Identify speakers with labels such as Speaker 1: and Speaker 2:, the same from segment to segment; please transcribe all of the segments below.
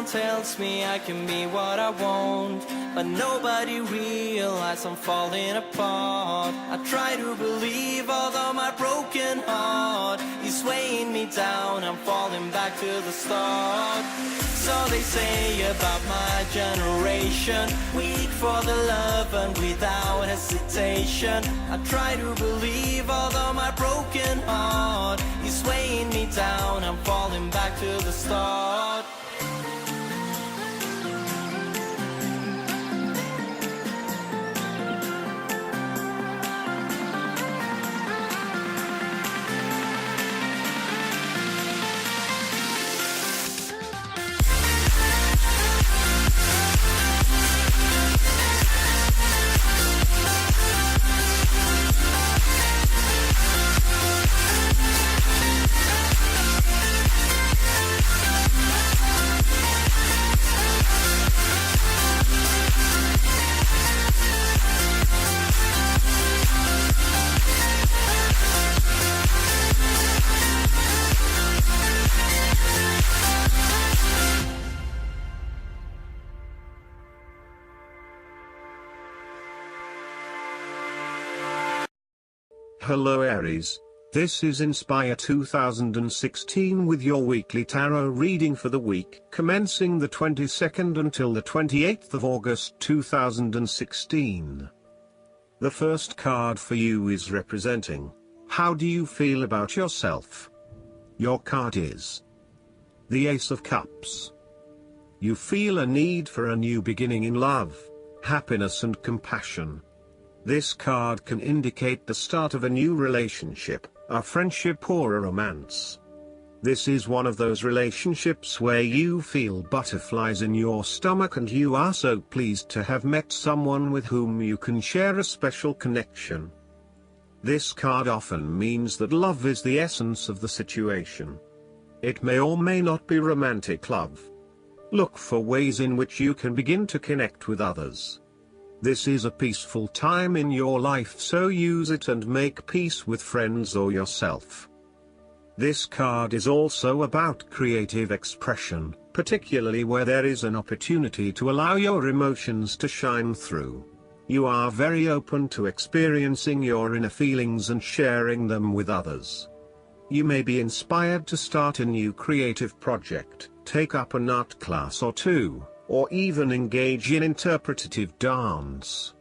Speaker 1: Everyone tells me I can be what I want, but nobody realizes I'm falling apart. I try to believe, although my broken heart is weighing me down, I'm falling back to the start. So they say about my generation, weak for the love and without hesitation. I try to believe, although my broken heart is weighing me down, I'm falling back to the start.
Speaker 2: Hello Aries, this is Inspire 2016 with your weekly tarot reading for the week commencing the 22nd until the 28th of August 2016. The first card for you is representing, how do you feel about yourself? Your card is the Ace of Cups. You feel a need for a new beginning in love, happiness and compassion. This card can indicate the start of a new relationship, a friendship or a romance. This is one of those relationships where you feel butterflies in your stomach and you are so pleased to have met someone with whom you can share a special connection. This card often means that love is the essence of the situation. It may or may not be romantic love. Look for ways in which you can begin to connect with others. This is a peaceful time in your life, so use it and make peace with friends or yourself. This card is also about creative expression, particularly where there is an opportunity to allow your emotions to shine through. You are very open to experiencing your inner feelings and sharing them with others. You may be inspired to start a new creative project, take up an art class or two, or even engage in interpretative dance.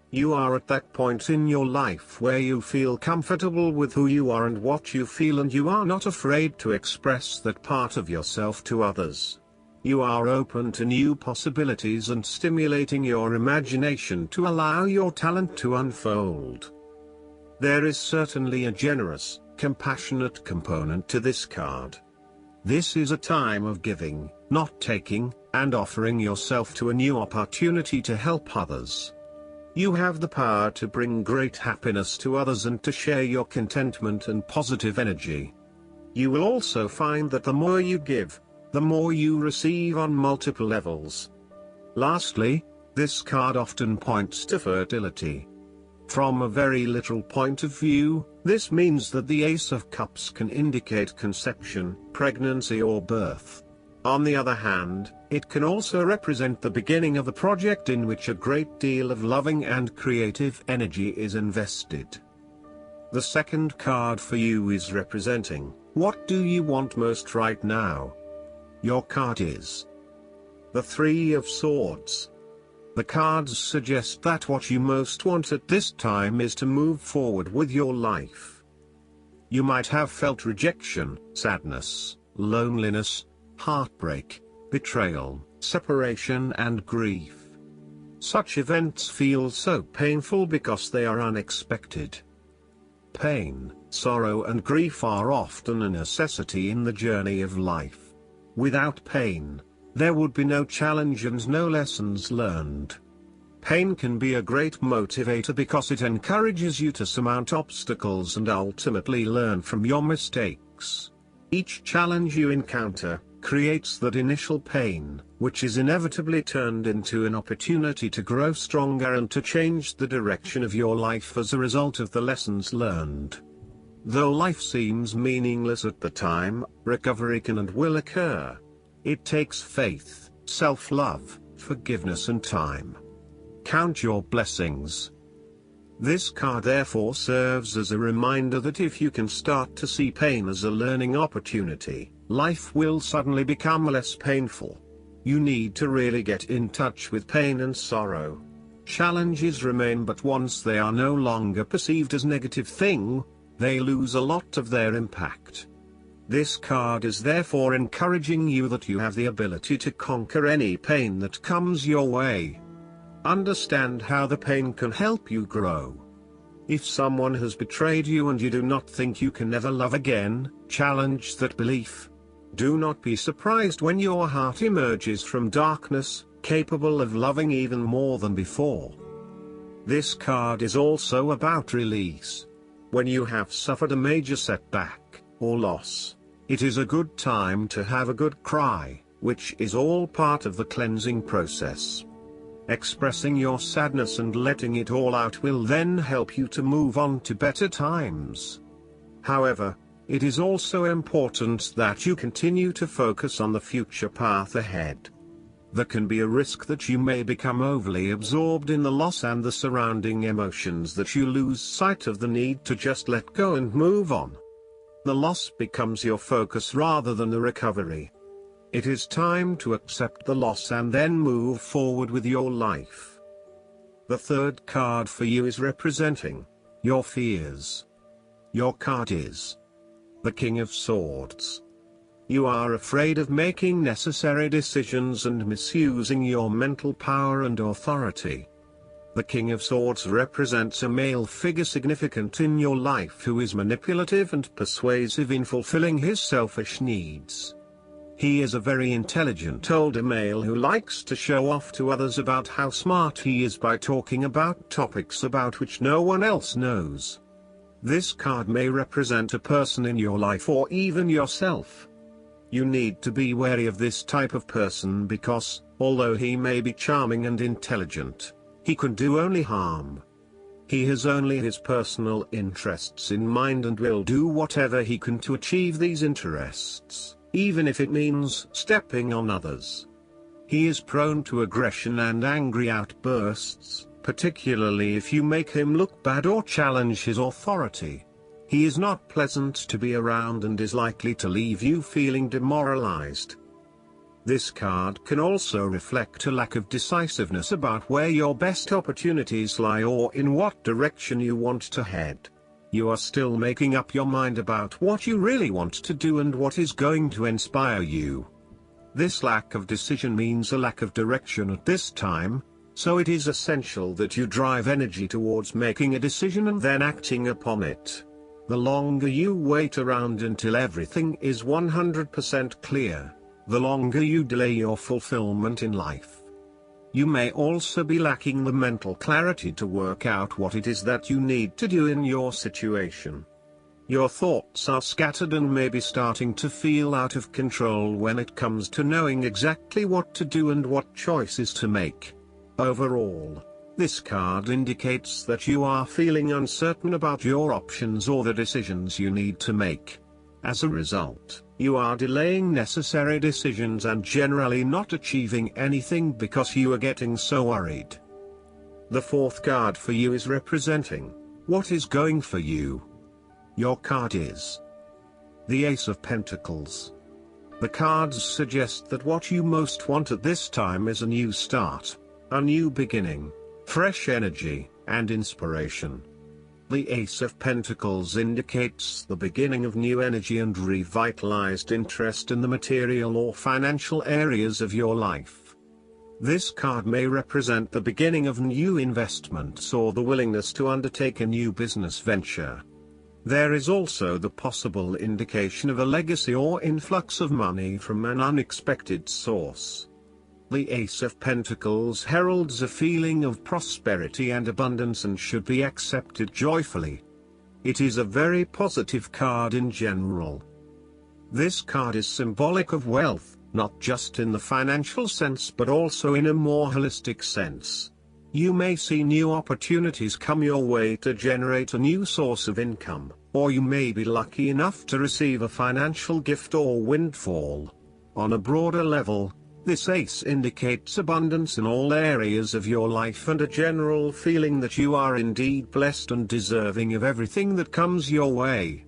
Speaker 2: You are at that point in your life where you feel comfortable with who you are and what you feel, and you are not afraid to express that part of yourself to others. You are open to new possibilities and stimulating your imagination to allow your talent to unfold. There is certainly a generous, compassionate component to this card. This is a time of giving, not taking, and offering yourself to a new opportunity to help others. You have the power to bring great happiness to others and to share your contentment and positive energy. You will also find that the more you give, the more you receive on multiple levels. Lastly, this card often points to fertility. From a very literal point of view, this means that the Ace of Cups can indicate conception, pregnancy or birth. On the other hand, it can also represent the beginning of a project in which a great deal of loving and creative energy is invested. The second card for you is representing, what do you want most right now? Your card is the Three of Swords. The cards suggest that what you most want at this time is to move forward with your life. You might have felt rejection, sadness, loneliness, heartbreak, betrayal, separation and grief. Such events feel so painful because they are unexpected. Pain, sorrow and grief are often a necessity in the journey of life. Without pain, there would be no challenge and no lessons learned. Pain can be a great motivator because it encourages you to surmount obstacles and ultimately learn from your mistakes. Each challenge you encounter creates that initial pain, which is inevitably turned into an opportunity to grow stronger and to change the direction of your life as a result of the lessons learned. Though life seems meaningless at the time, recovery can and will occur. It takes faith, self-love, forgiveness and time. Count your blessings. This card therefore serves as a reminder that if you can start to see pain as a learning opportunity, life will suddenly become less painful. You need to really get in touch with pain and sorrow. Challenges remain, but once they are no longer perceived as negative thing, they lose a lot of their impact. This card is therefore encouraging you that you have the ability to conquer any pain that comes your way. Understand how the pain can help you grow. If someone has betrayed you and you do not think you can ever love again, challenge that belief. Do not be surprised when your heart emerges from darkness, capable of loving even more than before. This card is also about release. When you have suffered a major setback, or loss, it is a good time to have a good cry, which is all part of the cleansing process. Expressing your sadness and letting it all out will then help you to move on to better times. However, it is also important that you continue to focus on the future path ahead. There can be a risk that you may become overly absorbed in the loss and the surrounding emotions that you lose sight of the need to just let go and move on. The loss becomes your focus rather than the recovery. It is time to accept the loss and then move forward with your life. The third card for you is representing your fears. Your card is the King of Swords. You are afraid of making necessary decisions and misusing your mental power and authority. The King of Swords represents a male figure significant in your life who is manipulative and persuasive in fulfilling his selfish needs. He is a very intelligent older male who likes to show off to others about how smart he is by talking about topics about which no one else knows. This card may represent a person in your life or even yourself. You need to be wary of this type of person because, although he may be charming and intelligent, he can do only harm. He has only his personal interests in mind and will do whatever he can to achieve these interests, even if it means stepping on others. He is prone to aggression and angry outbursts, particularly if you make him look bad or challenge his authority. He is not pleasant to be around and is likely to leave you feeling demoralized. This card can also reflect a lack of decisiveness about where your best opportunities lie or in what direction you want to head. You are still making up your mind about what you really want to do and what is going to inspire you. This lack of decision means a lack of direction at this time, so it is essential that you drive energy towards making a decision and then acting upon it. The longer you wait around until everything is 100% clear, the longer you delay your fulfillment in life. You may also be lacking the mental clarity to work out what it is that you need to do in your situation. Your thoughts are scattered and may be starting to feel out of control when it comes to knowing exactly what to do and what choices to make. Overall, this card indicates that you are feeling uncertain about your options or the decisions you need to make. As a result, you are delaying necessary decisions and generally not achieving anything because you are getting so worried. The fourth card for you is representing what is going for you. Your card is the Ace of Pentacles. The cards suggest that what you most want at this time is a new start, a new beginning, fresh energy, and inspiration. The Ace of Pentacles indicates the beginning of new energy and revitalized interest in the material or financial areas of your life. This card may represent the beginning of new investments or the willingness to undertake a new business venture. There is also the possible indication of a legacy or influx of money from an unexpected source. The Ace of Pentacles heralds a feeling of prosperity and abundance and should be accepted joyfully. It is a very positive card in general. This card is symbolic of wealth, not just in the financial sense but also in a more holistic sense. You may see new opportunities come your way to generate a new source of income, or you may be lucky enough to receive a financial gift or windfall. On a broader level, This ace indicates abundance in all areas of your life and a general feeling that you are indeed blessed and deserving of everything that comes your way.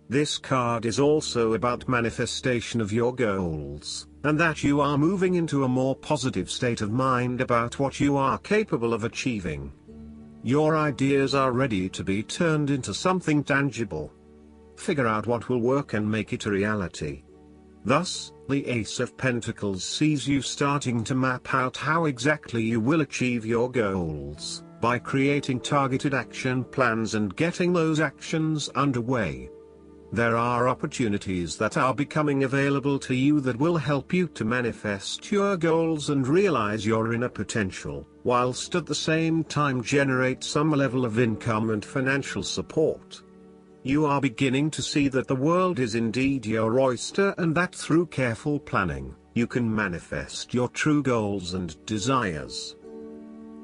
Speaker 2: This card is also about manifestation of your goals, and that you are moving into a more positive state of mind about what you are capable of achieving. Your ideas are ready to be turned into something tangible. Figure out what will work and make it a reality. Thus, the Ace of Pentacles sees you starting to map out how exactly you will achieve your goals, by creating targeted action plans and getting those actions underway. There are opportunities that are becoming available to you that will help you to manifest your goals and realize your inner potential, whilst at the same time generate some level of income and financial support. You are beginning to see that the world is indeed your oyster and that through careful planning, you can manifest your true goals and desires.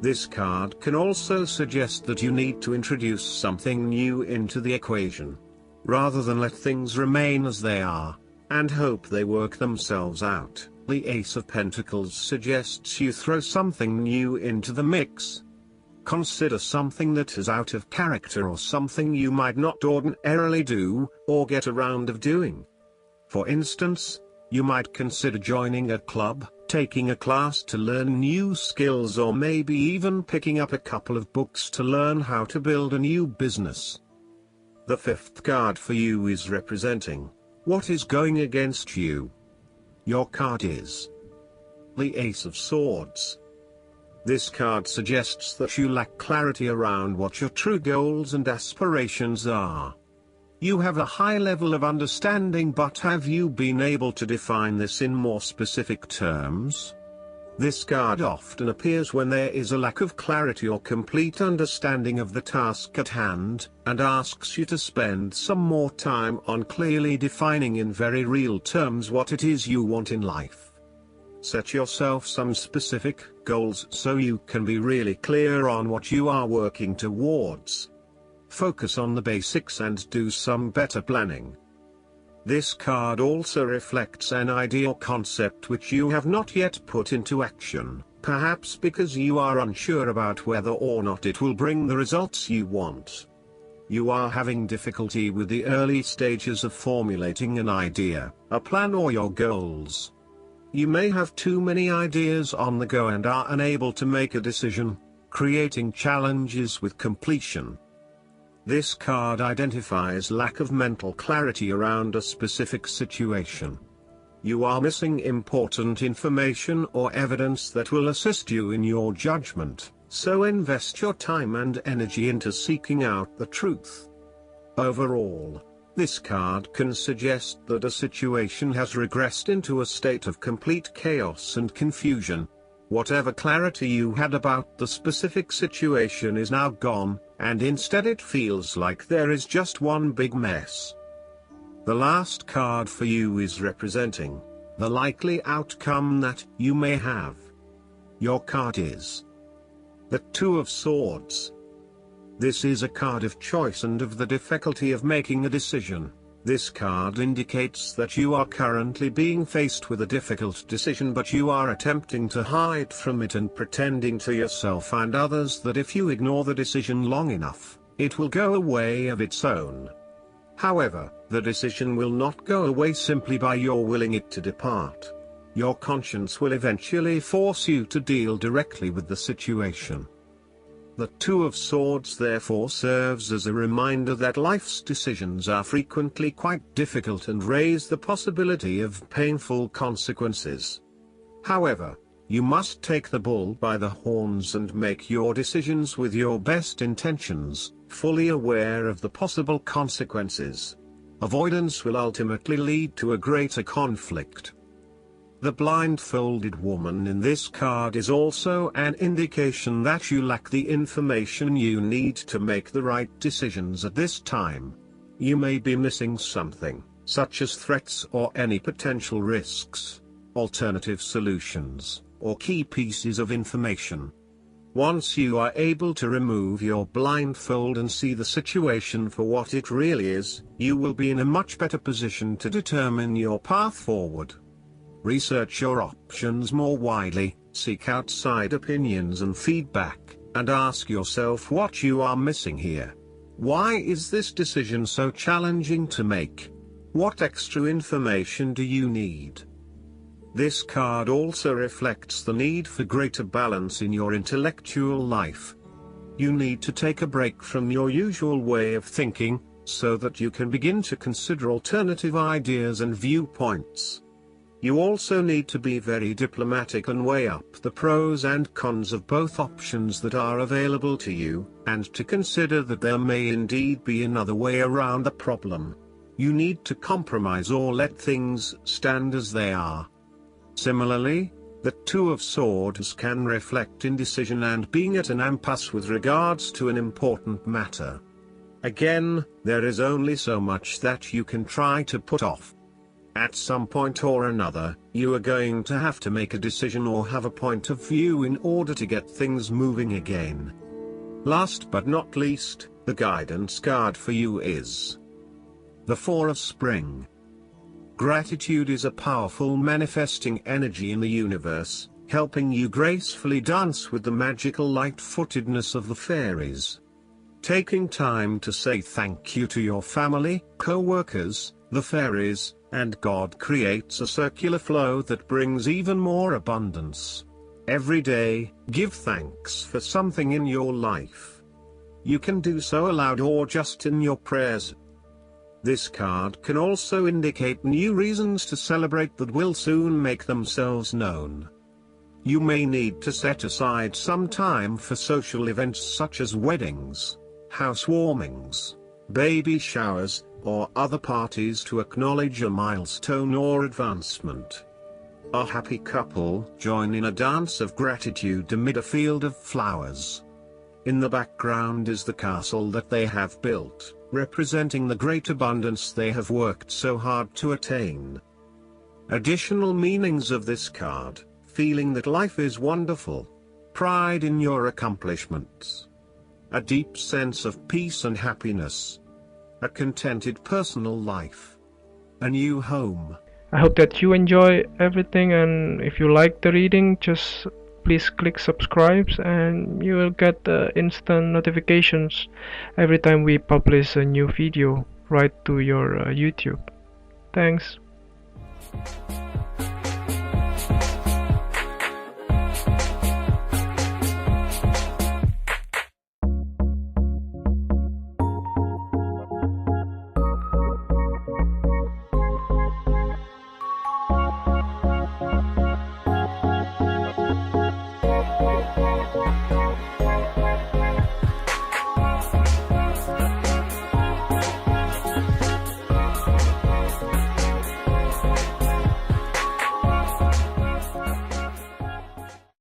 Speaker 2: This card can also suggest that you need to introduce something new into the equation, rather than let things remain as they are, and hope they work themselves out. The Ace of Pentacles suggests you throw something new into the mix. Consider something that is out of character or something you might not ordinarily do, or get around of doing. For instance, you might consider joining a club, taking a class to learn new skills, or maybe even picking up a couple of books to learn how to build a new business. The fifth card for you is representing what is going against you. Your card is the Ace of Swords. This card suggests that you lack clarity around what your true goals and aspirations are. You have a high level of understanding, but have you been able to define this in more specific terms? This card often appears when there is a lack of clarity or complete understanding of the task at hand, and asks you to spend some more time on clearly defining in very real terms what it is you want in life. Set yourself some specific goals so you can be really clear on what you are working towards. Focus on the basics and do some better planning. This card also reflects an idea or concept which you have not yet put into action, perhaps because you are unsure about whether or not it will bring the results you want. You are having difficulty with the early stages of formulating an idea, a plan, or your goals. You may have too many ideas on the go and are unable to make a decision, creating challenges with completion. This card identifies lack of mental clarity around a specific situation. You are missing important information or evidence that will assist you in your judgment, so invest your time and energy into seeking out the truth. Overall, this card can suggest that a situation has regressed into a state of complete chaos and confusion. Whatever clarity you had about the specific situation is now gone, and instead it feels like there is just one big mess. The last card for you is representing the likely outcome that you may have. Your card is the Two of Swords. This is a card of choice and of the difficulty of making a decision. This card indicates that you are currently being faced with a difficult decision, but you are attempting to hide from it and pretending to yourself and others that if you ignore the decision long enough, it will go away of its own. However, the decision will not go away simply by your willing it to depart. Your conscience will eventually force you to deal directly with the situation. The Two of Swords therefore serves as a reminder that life's decisions are frequently quite difficult and raise the possibility of painful consequences. However, you must take the bull by the horns and make your decisions with your best intentions, fully aware of the possible consequences. Avoidance will ultimately lead to a greater conflict. The blindfolded woman in this card is also an indication that you lack the information you need to make the right decisions at this time. You may be missing something, such as threats or any potential risks, alternative solutions, or key pieces of information. Once you are able to remove your blindfold and see the situation for what it really is, you will be in a much better position to determine your path forward. Research your options more widely, seek outside opinions and feedback, and ask yourself what you are missing here. Why is this decision so challenging to make? What extra information do you need? This card also reflects the need for greater balance in your intellectual life. You need to take a break from your usual way of thinking, so that you can begin to consider alternative ideas and viewpoints. You also need to be very diplomatic and weigh up the pros and cons of both options that are available to you, and to consider that there may indeed be another way around the problem. You need to compromise or let things stand as they are. Similarly, the Two of Swords can reflect indecision and being at an impasse with regards to an important matter. Again, there is only so much that you can try to put off. At some point or another, you are going to have to make a decision or have a point of view in order to get things moving again. Last but not least, the guidance card for you is the Four of Spring. Gratitude is a powerful manifesting energy in the universe, helping you gracefully dance with the magical light-footedness of the fairies. Taking time to say thank you to your family, co-workers, the fairies, and God creates a circular flow that brings even more abundance. Every day, give thanks for something in your life. You can do so aloud or just in your prayers. This card can also indicate new reasons to celebrate that will soon make themselves known. You may need to set aside some time for social events such as weddings, housewarmings, baby showers, or other parties to acknowledge a milestone or advancement. A happy couple join in a dance of gratitude amid a field of flowers. In the background is the castle that they have built, representing the great abundance they have worked so hard to attain. Additional meanings of this card: feeling that life is wonderful, pride in your accomplishments, a deep sense of peace and happiness, a contented personal life, a new home.
Speaker 3: I hope that you enjoy everything, and if you like the reading, just please click subscribe and you will get instant notifications every time we publish a new video right to your YouTube. Thanks.